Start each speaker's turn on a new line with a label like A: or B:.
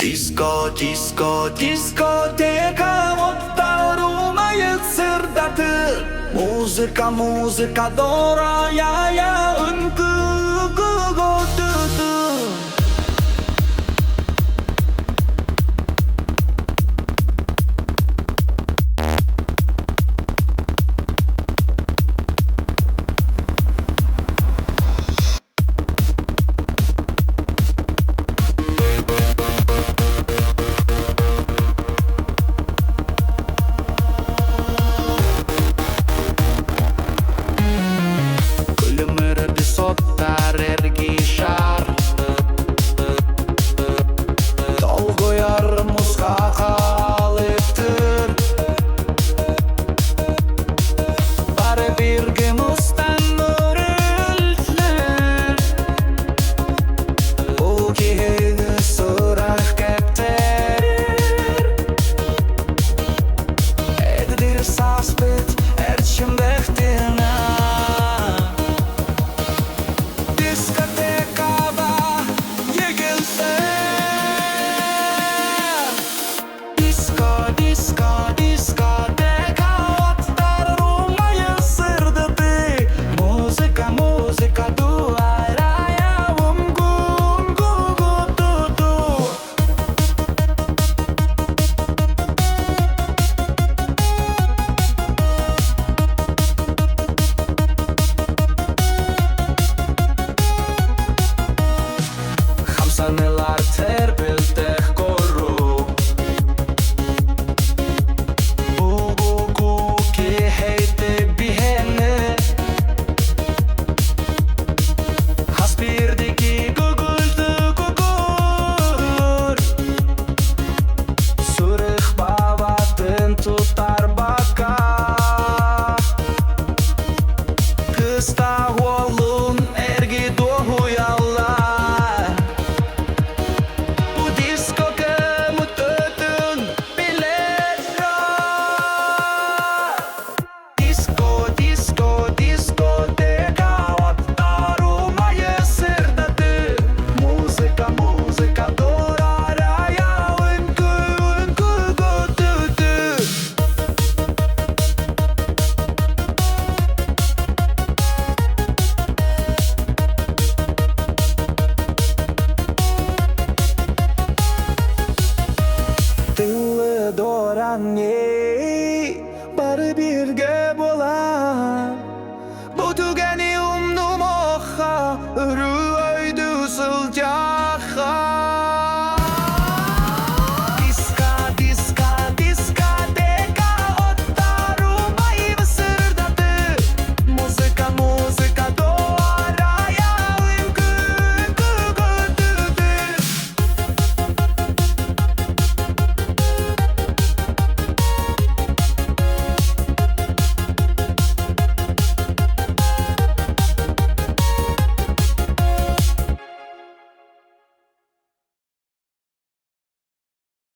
A: Disco, disco, discoteca, otta Roma e serdată. Muzyka, muzyka, dora, ja, încă găgătătă. Ergishar Dolgo yarmuska kalıptır Bare bir gümüşten örültler O ki sırak kepterir Eddir saspet erçim bektirna Neler terbilde koru Bu ki heyde bihene Hasbirdeki guguldu gugur Surık bavatın tutar baka Kısta olun ergi doğu yallar Doran